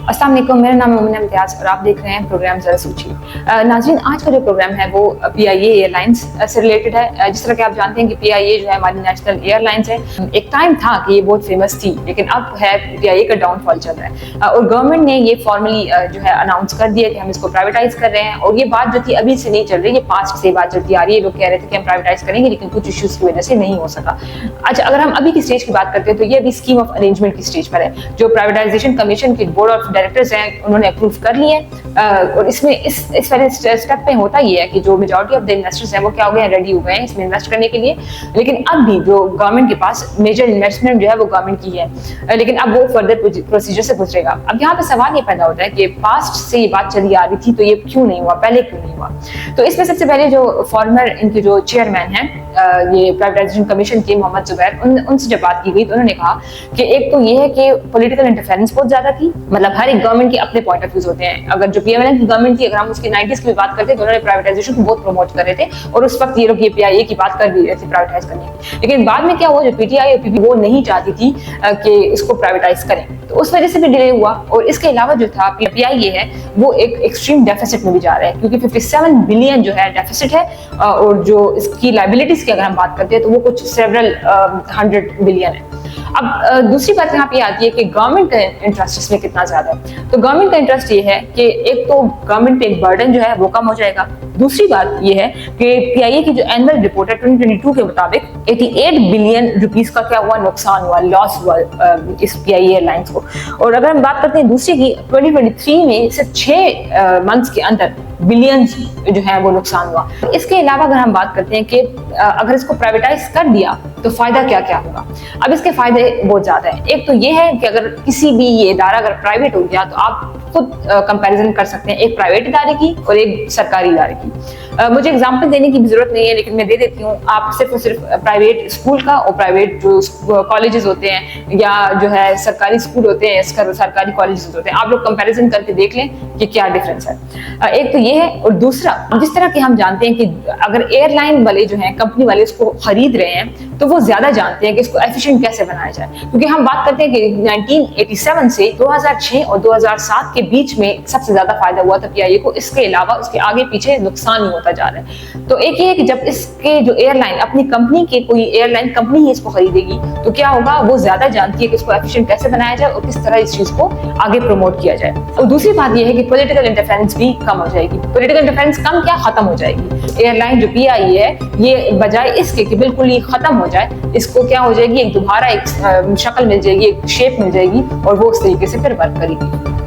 अस्सलाम वालेकुम, मेरा नाम मोमिना इम्तियाज़ और आप देख रहे हैं प्रोग्राम ज़रा सूची। नाज़रीन, आज का जो प्रोग्राम है वो PIA एयरलाइंस से रिलेटेड है। जिस तरह के आप जानते हैं कि PIA जो है हमारी नेशनल एयरलाइंस है। एक टाइम था कि ये बहुत फेमस थी, लेकिन अब है PIA का डाउनफॉल चल रहा है और गवर्नमेंट ने ये फॉर्मली जो है अनाउंस कर दिया कि हम इसको प्राइवेटाइज कर रहे हैं। और ये बात जो थी अभी से नहीं चल रही, ये पास्ट से बात चलती आ रही है। लोग कह रहे थे कि हम प्राइवेटाइज करेंगे, लेकिन कुछ इश्यूज की वजह से नहीं हो सका। अच्छा, अगर हम अभी की स्टेज की बात करते हैं तो ये अभी स्कीम ऑफ अरेंजमेंट की स्टेज पर है। जो प्राइवेटाइजेशन कमीशन के बोर्ड ऑफ डायरेक्टर्स हैं उन्होंने अप्रूव कर लिए और इसमें इस वाले स्टेप पे होता ये है कि जो मेजॉरिटी ऑफ द इन्वेस्टर्स हैं वो क्या हो गए हैं, रेडी हो गए हैं इसमें इन्वेस्ट करने के लिए। लेकिन अब भी जो गवर्नमेंट के पास मेजर इन्वेस्टमेंट जो है वो गवर्नमेंट की है, लेकिन अब वो फर्दर प्रोसीजर से गुजरेगा। अब यहाँ पे सवाल ये पैदा होता है कि पास्ट से ये बात चली आ रही थी तो ये क्यों नहीं हुआ, पहले क्यों नहीं हुआ। तो इसमें सबसे पहले जो फॉर्मर इनके जो चेयरमैन हैं ये प्राइवेटाइजेशन कमीशन के मोहम्मद जुबैर, उनसे जब बात की गई तो उन्होंने कहा कि एक तो ये है कि पॉलिटिकल इंटरफेरेंस बहुत ज्यादा थी। मतलब हर एक गवर्नमेंट के अपने पॉइंट ऑफ व्यूज होते हैं। अगर जो PMLN की गवर्नमेंट थी, अगर हम उसकी 90s की भी बात करते हैं तो उन्होंने प्राइवेटाइजेशन को बहुत प्रमोट कर रहे थे और उस वक्त ये लोग ये PIA की बात कर भी रहे थे प्राइवेटाइज करने की। लेकिन बाद में क्या हुआ, जो PTI और PP वो नहीं चाहती थी कि इसको प्राइवेटाइज करें, तो उस वजह से भी डिले हुआ। और इसके अलावा जो था PIA है वो एक एक्सट्रीम डेफिसिट में भी जा रहा है, क्योंकि 57 बिलियन जो है डेफिसिट है और जो इसकी लाइबिलिटीज की अगर हम बात करते हैं तो वो कुछ सेवरल 100 बिलियन है। अब दूसरी बात यहाँ पे आती है कि गवर्नमेंट का इंटरेस्ट इसमें कितना ज्यादा है। तो गवर्नमेंट का इंटरेस्ट ये है कि एक तो गवर्नमेंट पे एक बर्डन जो है वो कम हो जाएगा। दूसरी बात ये है कि PIA की जो एनुअल रिपोर्ट है 2022 के मुताबिक 88 बिलियन रुपीस का क्या हुआ, नुकसान हुआ, लॉस हुआ इस PIA एयरलाइंस को। और अगर हम बात करते हैं दूसरी की, 2023 में सिर्फ 6 मंथ्स के अंदर बिलियंस जो है वो नुकसान हुआ। इसके अलावा अगर हम बात करते हैं कि अगर इसको प्राइवेटाइज कर दिया तो फायदा क्या क्या होगा। अब इसके फायदे बहुत ज्यादा है। एक तो ये है कि अगर किसी भी ये इदारा अगर प्राइवेट हो गया तो आप खुद कंपैरिजन कर सकते हैं एक प्राइवेट इदारे की और एक सरकारी इदारे की। मुझे एग्जांपल देने की भी जरूरत नहीं है, लेकिन मैं दे देती हूँ। आप सिर्फ और सिर्फ प्राइवेट स्कूल का और प्राइवेट जो कॉलेजेस होते हैं या जो है सरकारी स्कूल होते हैं, सरकारी कॉलेजेस होते हैं, आप लोग कंपैरिजन करके देख लें कि क्या डिफरेंस है। एक तो ये है। और दूसरा, जिस तरह के हम जानते हैं कि अगर एयरलाइन वाले जो हैं, कंपनी वाले इसको खरीद रहे हैं तो वो ज्यादा जानते हैं कि इसको एफिशिएंट कैसे बनाया जाए। क्योंकि हम बात करते हैं कि 1987 से 2006 और 2007 के बीच में सबसे ज्यादा फायदा हुआ था PIA को। इसके अलावा उसके आगे पीछे नुकसान ही होता जा रहा है। तो एक ये है कि जब इसके जो एयरलाइन अपनी कंपनी के कोई एयरलाइन कंपनी ही इसको खरीदेगी तो क्या होगा, वो ज्यादा जानती है कि इसको एफिशिएंट कैसे बनाया जाए और किस तरह इस चीज को आगे प्रमोट किया जाए। और दूसरी बात यह है कि पॉलिटिकल इंटरफेरेंस भी कम हो जाएगी। पॉलिटिकल इंटरफेरेंस कम क्या, खत्म हो जाएगी। एयरलाइन जो PIA है ये बजाय इसके कि बिल्कुल ही खत्म हो जाए, इसको क्या हो जाएगी, एक दोबारा एक शक्ल मिल जाएगी, एक शेप मिल जाएगी और वो उस तरीके से फिर वर्क करेगी।